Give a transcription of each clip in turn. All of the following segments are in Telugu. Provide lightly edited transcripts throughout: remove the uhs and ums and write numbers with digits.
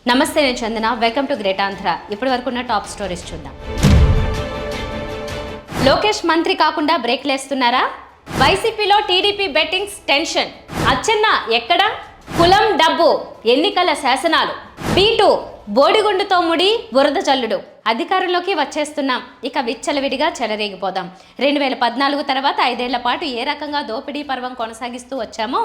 నమస్తే, నేను Chandana. Welcome to great Andhra. ఇప్పటి వరకు ఉన్న టాప్ స్టోరీస్ చూద్దాం. లోకేష్ మంత్రి కాకుండా బ్రేక్లేస్తున్నారా? వైసీపీలో టీడీపీ బెట్టింగ్స్ టెన్షన్. అచ్చెన్న ఎక్కడ? కులం డబ్బు, ఎన్నికల శాసనాలు. B2 బోడిగుండుతో ముడి బురద జల్లుడు. అధికారంలోకి వచ్చేస్తున్నాం, ఇక విచ్చలవిడిగా చెలరేగిపోదాం. 2014 తర్వాత 5 ఏళ్ల పాటు ఏ రకంగా దోపిడీ పర్వం కొనసాగిస్తూ వచ్చామో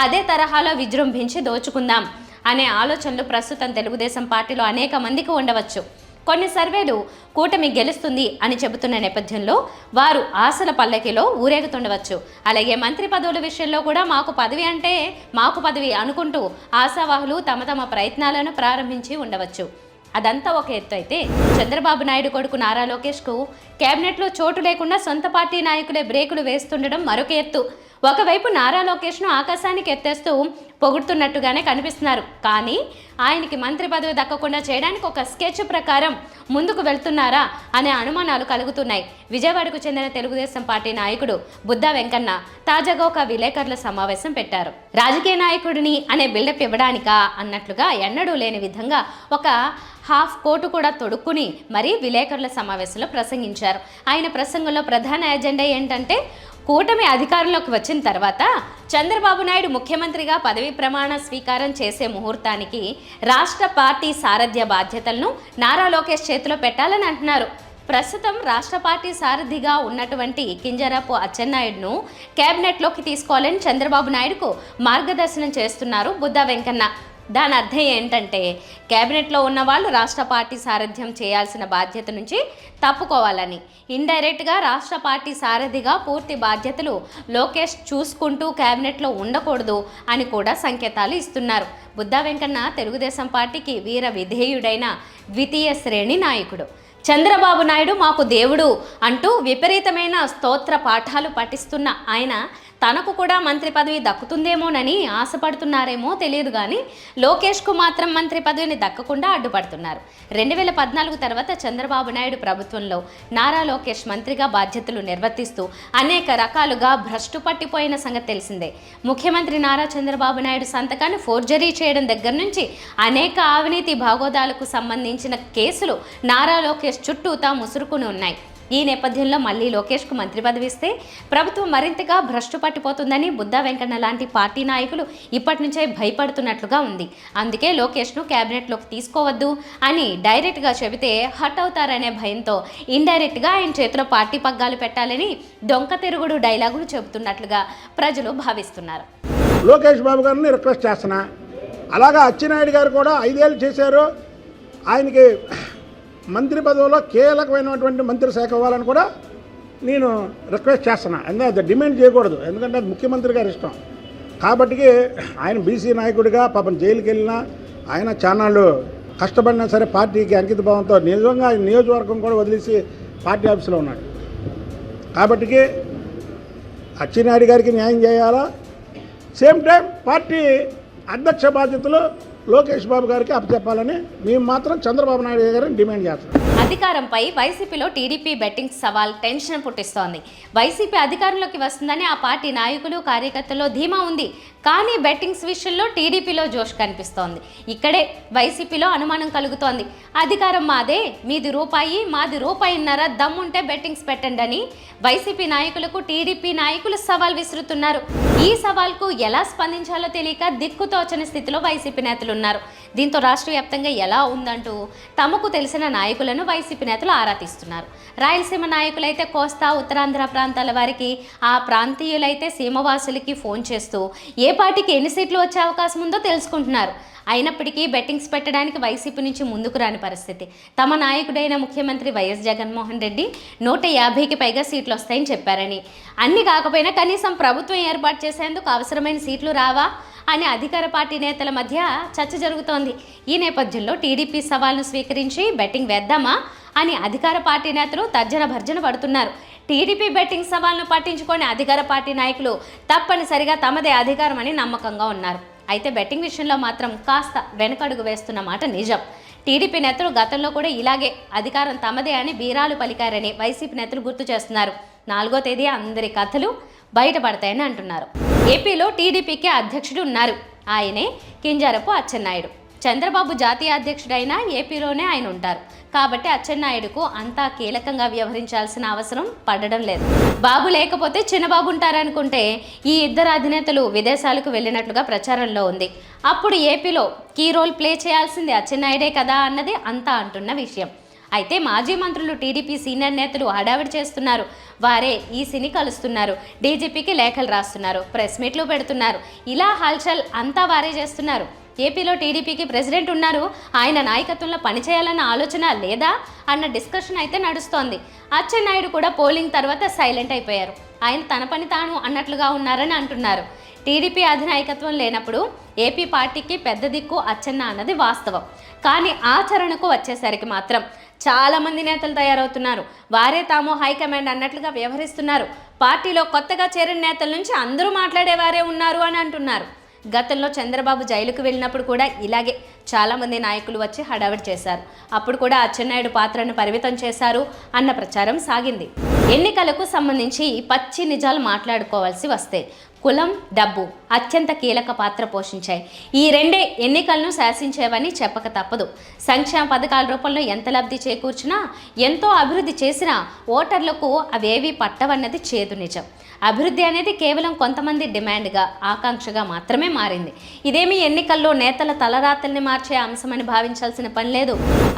అదే తరహాలో విజృంభించి దోచుకుందాం అనే ఆలోచనలు ప్రస్తుతం తెలుగుదేశం పార్టీలో అనేక మందికి ఉండవచ్చు. కొన్ని సర్వేలు కూటమి గెలుస్తుంది అని చెబుతున్న నేపథ్యంలో వారు ఆశల పల్లకిలో ఊరేగుతుండవచ్చు. అలాగే మంత్రి పదవుల విషయంలో కూడా మాకు పదవి అంటే మాకు పదవి అనుకుంటూ ఆశావాహులు తమ తమ ప్రయత్నాలను ప్రారంభించి ఉండవచ్చు. అదంతా ఒక ఎత్తు అయితే, చంద్రబాబు నాయుడు కొడుకు నారా లోకేష్కు కేబినెట్లో చోటు లేకుండా సొంత పార్టీ నాయకులే బ్రేకులు వేస్తుండడం మరొక ఎత్తు. ఒకవైపు నారా లోకేష్ను ఆకాశానికి ఎత్తేస్తూ పొగుడుతున్నట్టుగానే కనిపిస్తున్నారు. కానీ ఆయనకి మంత్రి పదవి దక్కకుండా చేయడానికి ఒక స్కెచ్ ప్రకారం ముందుకు వెళ్తున్నారా అనే అనుమానాలు కలుగుతున్నాయి. విజయవాడకు చెందిన తెలుగుదేశం పార్టీ నాయకుడు బుద్దా వెంకన్న తాజాగా ఒక విలేకరుల సమావేశం పెట్టారు. రాజకీయ నాయకుడిని అనే బిల్డప్ ఇవ్వడానికా అన్నట్లుగా ఎన్నడూ లేని విధంగా ఒక హాఫ్ కోటు కూడా తొడుక్కుని మరీ విలేకరుల సమావేశంలో ప్రసంగించారు. ఆయన ప్రసంగంలో ప్రధాన ఎజెండా ఏంటంటే, కూటమి అధికారంలోకి వచ్చిన తర్వాత చంద్రబాబు నాయుడు ముఖ్యమంత్రిగా పదవీ ప్రమాణ స్వీకారం చేసే ముహూర్తానికి రాష్ట్ర పార్టీ సారథ్య బాధ్యతలను నారా లోకేష్ చేతిలో పెట్టాలని అంటున్నారు. ప్రస్తుతం రాష్ట్ర పార్టీ సారథిగా ఉన్నటువంటి కింజరాపు అచ్చెన్నాయుడును కేబినెట్లోకి తీసుకోవాలని చంద్రబాబు నాయుడుకు మార్గదర్శనం చేస్తున్నారు బుద్దా వెంకన్న. దాని అర్థం ఏంటంటే, కేబినెట్లో ఉన్న వాళ్ళు రాష్ట్ర పార్టీ సారథ్యం చేయాల్సిన బాధ్యత నుంచి తప్పుకోవాలని, ఇండైరెక్ట్గా రాష్ట్ర పార్టీ సారథిగా పూర్తి బాధ్యతలు లోకేష్ చూసుకుంటూ కేబినెట్లో ఉండకూడదు అని కూడా సంకేతాలు ఇస్తున్నారు. బుద్దా వెంకన్న తెలుగుదేశం పార్టీకి వీర విధేయుడైన ద్వితీయ శ్రేణి నాయకుడు. చంద్రబాబు నాయుడు మాకు దేవుడు అంటూ విపరీతమైన స్తోత్ర పాఠాలు పఠిస్తున్న ఆయన తనకు కూడా మంత్రి పదవి దక్కుతుందేమోనని ఆశపడుతున్నారేమో తెలియదు, కానీ లోకేష్కు మాత్రం మంత్రి పదవిని దక్కకుండా అడ్డుపడుతున్నారు. 2014 తర్వాత చంద్రబాబు నాయుడు ప్రభుత్వంలో నారా లోకేష్ మంత్రిగా బాధ్యతలు నిర్వర్తిస్తూ అనేక రకాలుగా భ్రష్టు పట్టిపోయిన సంగతి తెలిసిందే. ముఖ్యమంత్రి నారా చంద్రబాబు నాయుడు సంతకాన్ని ఫోర్జరీ చేయడం దగ్గర నుంచి అనేక అవినీతి భాగోదాలకు సంబంధించిన కేసులు నారా లోకేష్ చుట్టూతా ముసురుకుని ఉన్నాయి. ఈ నేపథ్యంలో మళ్ళీ లోకేష్కు మంత్రి పదవి ఇస్తే ప్రభుత్వం మరింతగా భ్రష్టు పట్టిపోతుందని బుద్దా వెంకన్న లాంటి పార్టీ నాయకులు ఇప్పటి నుంచే భయపడుతున్నట్లుగా ఉంది. అందుకే లోకేష్ను కేబినెట్లోకి తీసుకోవద్దు అని డైరెక్ట్గా చెబితే హట్ అవుతారనే భయంతో ఇండైరెక్ట్గా ఆయన చేతిలో పార్టీ పగ్గాలు పెట్టాలని డొంక తిరుగుడు డైలాగులు చెబుతున్నట్లుగా ప్రజలు భావిస్తున్నారు. లోకేష్ బాబు గారిని రిక్వెస్ట్ చేస్తున్నా, అలాగా అచ్చెన్నాయుడు గారు కూడా 5 ఏళ్ళు చేశారు, ఆయనకి మంత్రి పదవిలో కీలకమైనటువంటి మంత్రి శాఖ ఇవ్వాలని కూడా నేను రిక్వెస్ట్ చేస్తున్నా. ఎందుకంటే అది డిమాండ్ చేయకూడదు, ఎందుకంటే అది ముఖ్యమంత్రి గారి ఇష్టం. కాబట్టి ఆయన బీసీ నాయకుడిగా పాపం జైలుకి వెళ్ళినా ఆయన చానాళ్ళు కష్టపడినా సరే పార్టీకి అంకిత భావంతో నిజంగా ఆయన నియోజకవర్గం కూడా వదిలేసి పార్టీ ఆఫీసులో ఉన్నాడు. కాబట్టి అచ్చెన్నాయుడు గారికి న్యాయం చేయాలా, సేమ్ టైం పార్టీ అధ్యక్ష బాధ్యతలు లోకేష్ బాబు గారికి అప్పచెప్పాలని మేము మాత్రం చంద్రబాబు నాయుడు గారిని డిమాండ్ చేస్తాం. అధికారంపై వైసీపీలో టీడీపీ బెట్టింగ్ సవాల్ టెన్షన్ పుట్టిస్తోంది. వైసీపీ అధికారంలోకి వస్తుందని ఆ పార్టీ నాయకులు కార్యకర్తల్లో ధీమా ఉంది. కానీ బెట్టింగ్స్ విషయంలో టీడీపీలో జోష్ కనిపిస్తోంది. ఇక్కడే వైసీపీలో అనుమానం కలుగుతోంది. అధికారం మాదే, మీది రూపాయి, మాది రూపాయిన్నర, దమ్ముంటే బెట్టింగ్స్ పెట్టండి అని వైసీపీ నాయకులకు టీడీపీ నాయకులు సవాల్ విసురుతున్నారు. ఈ సవాల్కు ఎలా స్పందించాలో తెలియక దిక్కుతోచని స్థితిలో వైసీపీ నేతలు ఉన్నారు. దీంతో రాష్ట్ర వ్యాప్తంగా ఎలా ఉందంటూ తమకు తెలిసిన నాయకులను వైసీపీ నేతలు ఆరా తీస్తున్నారు. రాయలసీమ నాయకులైతే కోస్తా, ఉత్తరాంధ్ర ప్రాంతాల వారికి, ఆ ప్రాంతీయులైతే సీమవాసులకి ఫోన్ చేస్తూ ఏ పార్టీకి ఎన్ని సీట్లు వచ్చే అవకాశం ఉందో తెలుసుకుంటున్నారు. అయినప్పటికీ బెట్టింగ్స్ పెట్టడానికి వైసీపీ నుంచి ముందుకు రాని పరిస్థితి. తమ నాయకుడైన ముఖ్యమంత్రి వైఎస్ జగన్మోహన్ రెడ్డి 150కి పైగా సీట్లు వస్తాయని చెప్పారని, అన్ని కాకపోయినా కనీసం ప్రభుత్వం ఏర్పాటు చేసేందుకు అవసరమైన సీట్లు రావా అని అధికార పార్టీ నేతల మధ్య చర్చ జరుగుతోంది. ఈ నేపథ్యంలో టీడీపీ సవాల్ను స్వీకరించి బెట్టింగ్ వేద్దామా అని అధికార పార్టీ నేతలు తర్జన భర్జన పడుతున్నారు. టీడీపీ బెట్టింగ్ సవాల్ను పట్టించుకొని అధికార పార్టీ నాయకులు తప్పనిసరిగా తమదే అధికారం అని నమ్మకంగా ఉన్నారు. అయితే బెట్టింగ్ విషయంలో మాత్రం కాస్త వెనకడుగు వేస్తున్న మాట నిజం. టీడీపీ నేతలు గతంలో కూడా ఇలాగే అధికారం తమదే అని బీరాలు పలికారని వైసీపీ నేతలు గుర్తు చేస్తున్నారు. 4వ తేదీ అందరి కథలు బయటపడతాయని అంటున్నారు. ఏపీలో టీడీపీకి అధ్యక్షుడు ఉన్నారు, ఆయనే కింజరాపు అచ్చెన్నాయుడు. చంద్రబాబు జాతీయ అధ్యక్షుడైనా ఏపీలోనే ఆయన ఉంటారు కాబట్టి అచ్చెన్నాయుడుకు అంతా కీలకంగా వ్యవహరించాల్సిన అవసరం పడడం లేదు. బాబు లేకపోతే చిన్నబాబు ఉంటారనుకుంటే ఈ ఇద్దరు అధినేతలు విదేశాలకు వెళ్ళినట్లుగా ప్రచారంలో ఉంది. అప్పుడు ఏపీలో కీ రోల్ ప్లే చేయాల్సింది అచ్చెన్నాయుడే కదా అన్నది అంతా అంటున్న విషయం. అయితే మాజీ మంత్రులు టీడీపీ సీనియర్ నేతలు హడావిడి చేస్తున్నారు. వారే ఈసీని కలుస్తున్నారు, డీజీపీకి లేఖలు రాస్తున్నారు, ప్రెస్ మీట్లు పెడుతున్నారు. ఇలా హల్చల్ అంతా వారే చేస్తున్నారు. ఏపీలో టీడీపీకి ప్రెసిడెంట్ ఉన్నారు, ఆయన నాయకత్వంలో పనిచేయాలన్న ఆలోచన లేదా అన్న డిస్కషన్ అయితే నడుస్తోంది. అచ్చెన్నాయుడు కూడా పోలింగ్ తర్వాత సైలెంట్ అయిపోయారు. ఆయన తన పని తాను అన్నట్లుగా ఉన్నారని అంటున్నారు. టీడీపీ అధినాయకత్వం లేనప్పుడు ఏపీ పార్టీకి పెద్ద దిక్కు అచ్చెన్న అన్నది వాస్తవం. కానీ ఆచరణకు వచ్చేసరికి మాత్రం చాలామంది నేతలు తయారవుతున్నారు. వారే తాము హైకమాండ్ అన్నట్లుగా వ్యవహరిస్తున్నారు. పార్టీలో కొత్తగా చేరిన నేతల నుంచి అందరూ మాట్లాడేవారే ఉన్నారు అని అంటున్నారు. గతంలో చంద్రబాబు జైలుకు వెళ్ళినప్పుడు కూడా ఇలాగే చాలామంది నాయకులు వచ్చి హడావిడి చేశారు. అప్పుడు కూడా అచ్చెన్నాయుడు పాత్రను పరిమితం చేశారు అన్న ప్రచారం సాగింది. ఎన్నికలకు సంబంధించి పచ్చి నిజాలు మాట్లాడుకోవాల్సి వస్తే కులం, డబ్బు అత్యంత కీలక పాత్ర పోషించాయి. ఈ రెండే ఎన్నికలను శాసించేవని చెప్పక తప్పదు. సంక్షేమ పథకాల రూపంలో ఎంత లబ్ధి చేకూర్చినా, ఎంతో అభివృద్ధి చేసినా ఓటర్లకు అవేవీ పట్టవన్నది చేదు నిజం. అభివృద్ధి అనేది కేవలం కొంతమంది డిమాండ్గా, ఆకాంక్షగా మాత్రమే మారింది. ఇదేమీ ఎన్నికల్లో నేతల తలరాతల్ని మార్చే అంశమని భావించాల్సిన పని లేదు.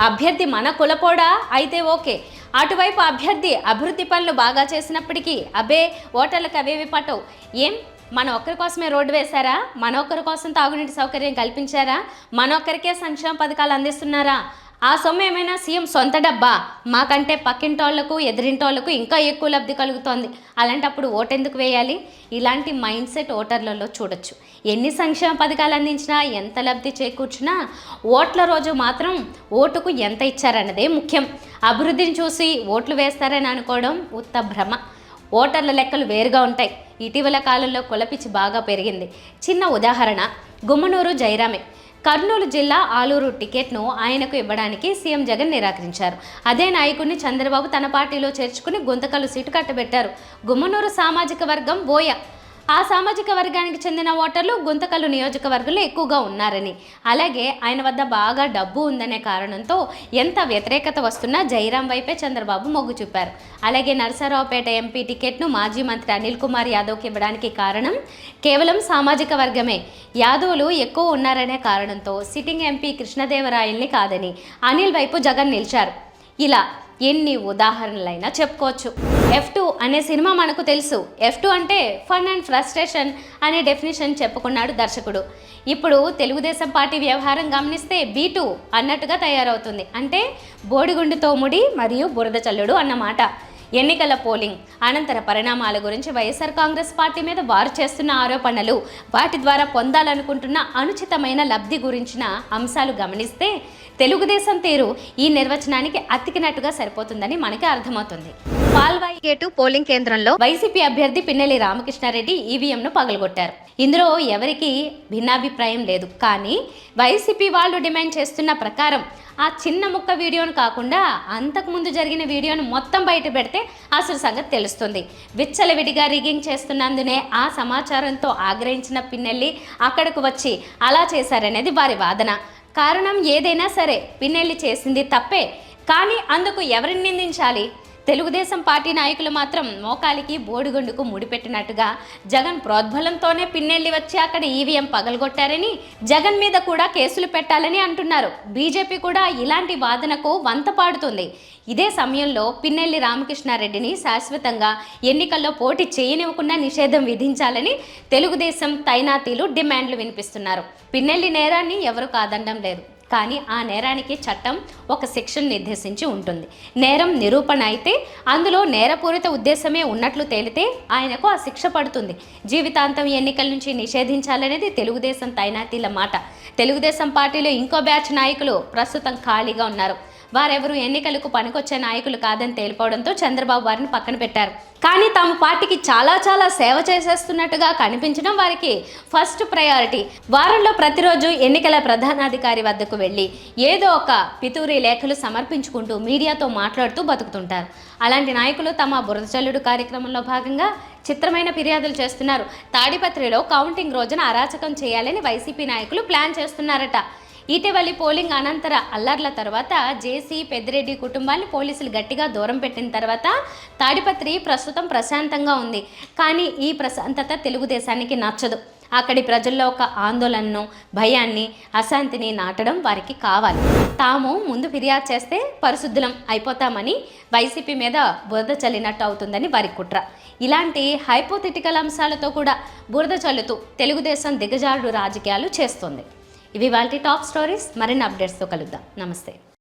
అభ్యర్థి మన కులపోడా అయితే ఓకే, అటువైపు అభ్యర్థి అభివృద్ధి పనులు బాగా చేసినప్పటికీ అబ్బే ఓటర్లకు అవేవి పట్టవు. ఏం మన ఒక్కరి కోసమే రోడ్డు వేశారా? మన ఒక్కరి కోసం తాగునీటి సౌకర్యం కల్పించారా? మన ఒక్కరికే సంక్షేమ పథకాలు అందిస్తున్నారా? ఆ సొమ్ము ఏమైనా సీఎం సొంత డబ్బా? మాకంటే పక్కింటోళ్లకు ఎదిరింటోళ్లకు ఇంకా ఎక్కువ లబ్ధి కలుగుతోంది, అలాంటప్పుడు ఓటెందుకు వేయాలి? ఇలాంటి మైండ్ సెట్ ఓటర్లలో చూడొచ్చు. ఎన్ని సంక్షేమ పథకాలు అందించినా, ఎంత లబ్ధి చేకూర్చినా ఓట్ల రోజు మాత్రం ఓటుకు ఎంత ఇచ్చారన్నదే ముఖ్యం. అభివృద్ధిని చూసి ఓట్లు వేస్తారని అనుకోవడం ఉత్త భ్రమ. ఓటర్ల లెక్కలు వేరుగా ఉంటాయి. ఇటీవల కాలంలో కులపిచ్చి బాగా పెరిగింది. చిన్న ఉదాహరణ గుమ్మనూరు జయరామే. కర్నూలు జిల్లా ఆలూరు టికెట్ను ఆయనకు ఇవ్వడానికి సీఎం జగన్ నిరాకరించారు. అదే నాయకుడిని చంద్రబాబు తన పార్టీలో చేర్చుకుని గుంతకల్లు సీటు కట్టబెట్టారు. గుమ్మనూరు సామాజిక వర్గం బోయ. ఆ సామాజిక వర్గానికి చెందిన ఓటర్లు గుంతకల్లు నియోజకవర్గంలో ఎక్కువగా ఉన్నారని, అలాగే ఆయన వద్ద బాగా డబ్బు ఉందనే కారణంతో ఎంత వ్యతిరేకత వస్తున్నా జయరాం వైపే చంద్రబాబు మొగ్గు చూపారు. అలాగే నరసరావుపేట ఎంపీ టికెట్ను మాజీ మంత్రి అనిల్ కుమార్ యాదవ్కి ఇవ్వడానికి కారణం కేవలం సామాజిక వర్గమే. యాదవులు ఎక్కువ ఉన్నారనే కారణంతో సిట్టింగ్ ఎంపీ కృష్ణదేవరాయల్ని కాదని అనిల్ వైపు జగన్ నిలిచారు. ఇలా ఎన్ని ఉదాహరణలైనా చెప్పుకోవచ్చు. F2 అనే సినిమా మనకు తెలుసు. F2 అంటే ఫన్ అండ్ ఫ్రస్ట్రేషన్ అనే డెఫినేషన్ చెప్పుకున్నాడు దర్శకుడు. ఇప్పుడు తెలుగుదేశం పార్టీ వ్యవహారం గమనిస్తే B2 అన్నట్టుగా తయారవుతుంది. అంటే బోడిగుండుతో ముడి మరియు బురద చల్లుడు అన్నమాట. ఎన్నికల పోలింగ్ అనంతర పరిణామాల గురించి వైఎస్ఆర్ కాంగ్రెస్ పార్టీ మీద వారు చేస్తున్న ఆరోపణలు, వాటి ద్వారా పొందాలనుకుంటున్న అనుచితమైన లబ్ధి గురించిన అంశాలు గమనిస్తే తెలుగుదేశం తీరు ఈ నిర్వచనానికి అతికినట్టుగా సరిపోతుందని మనకి అర్థమవుతుంది. పాల్వాయి గేటు పోలింగ్ కేంద్రంలో వైసీపీ అభ్యర్థి పిన్నెల్లి రామకృష్ణారెడ్డి ఈవీఎంను పగలగొట్టారు. ఇందులో ఎవరికి భిన్నాభిప్రాయం లేదు. కానీ వైసీపీ వాళ్ళు డిమాండ్ చేస్తున్న ప్రకారం ఆ చిన్న ముక్క వీడియోను కాకుండా అంతకుముందు జరిగిన వీడియోను మొత్తం బయట పెడితే అసలు సంగతి తెలుస్తుంది. విచ్చలవిడిగా రిగింగ్ చేస్తున్నందునే ఆ సమాచారంతో ఆగ్రహించిన పిన్నెల్లి అక్కడకు వచ్చి అలా చేశారనేది వారి వాదన. కారణం ఏదైనా సరే పిన్నెల్లి చేసింది తప్పే, కానీ అందుకు ఎవరిని నిందించాలి? తెలుగుదేశం పార్టీ నాయకులు మాత్రం మోకాలికి బోడిగుండుకు ముడిపెట్టినట్టుగా జగన్ ప్రోద్బలంతోనే పిన్నెల్లి వచ్చి అక్కడ ఈవీఎం పగలగొట్టారని, జగన్ మీద కూడా కేసులు పెట్టాలని అంటున్నారు. బీజేపీ కూడా ఇలాంటి వాదనకు వంత పాడుతుంది. ఇదే సమయంలో పిన్నెల్లి రామకృష్ణారెడ్డిని శాశ్వతంగా ఎన్నికల్లో పోటీ చేయనివ్వకుండా నిషేధం విధించాలని తెలుగుదేశం తైనాతీలు డిమాండ్లు వినిపిస్తున్నారు. పిన్నెల్లి నేరాన్ని ఎవరు కాదనడం లేదు, కానీ ఆ నేరానికి చట్టం ఒక సెక్షన్ నిర్దేశించి ఉంటుంది. నేరం నిరూపణ అయితే అందులో నేరపూరిత ఉద్దేశమే ఉన్నట్లు తేలితే ఆయనకు ఆ శిక్ష పడుతుంది. జీవితాంతం ఎన్నికల నుంచి నిషేధించాలనేది తెలుగుదేశం తైనాతీల మాట. తెలుగుదేశం పార్టీలో ఇంకో బ్యాచ్ నాయకులు ప్రస్తుతం ఖాళీగా ఉన్నారు. వారెవరు ఎన్నికలకు పనికొచ్చే నాయకులు కాదని తేలిపోవడంతో చంద్రబాబు వారిని పక్కన పెట్టారు. కానీ తమ పార్టీకి చాలా సేవ చేసేస్తున్నట్టుగా కనిపించడం వారికి ఫస్ట్ ప్రయారిటీ. వారంలో ప్రతిరోజు ఎన్నికల ప్రధానాధికారి వద్దకు వెళ్ళి ఏదో ఒక పితూరి లేఖలు సమర్పించుకుంటూ మీడియాతో మాట్లాడుతూ బతుకుతుంటారు. అలాంటి నాయకులు తమ బురదచల్లుడు కార్యక్రమంలో భాగంగా చిత్రమైన ఫిర్యాదులు చేస్తున్నారు. తాడిపత్రిలో కౌంటింగ్ రోజున అరాచకం చేయాలని వైసీపీ నాయకులు ప్లాన్ చేస్తున్నారట. ఇటీవలి పోలింగ్ అనంతర అల్లర్ల తర్వాత జేసీ పెద్దిరెడ్డి కుటుంబాన్ని పోలీసులు గట్టిగా దూరం పెట్టిన తర్వాత తాడిపత్రి ప్రస్తుతం ప్రశాంతంగా ఉంది. కానీ ఈ ప్రశాంతత తెలుగుదేశానికి నచ్చదు. అక్కడి ప్రజల్లో ఒక ఆందోళనను, భయాన్ని, అశాంతిని నాటడం వారికి కావాలి. తాము ముందు ఫిర్యాదు చేస్తే పరిశుద్ధులం అయిపోతామని వైసీపీ మీద బురద చల్లినట్టు అవుతుందని వారి కుట్ర. ఇలాంటి హైపోథెటికల్ అంశాలతో కూడా బురద చల్లుతూ తెలుగుదేశం దిగజారుడు రాజకీయాలు చేస్తుంది. ఇవి వాటి టాప్ స్టోరీస్. మరిన్ని అప్డేట్స్తో కలుద్దాం. నమస్తే.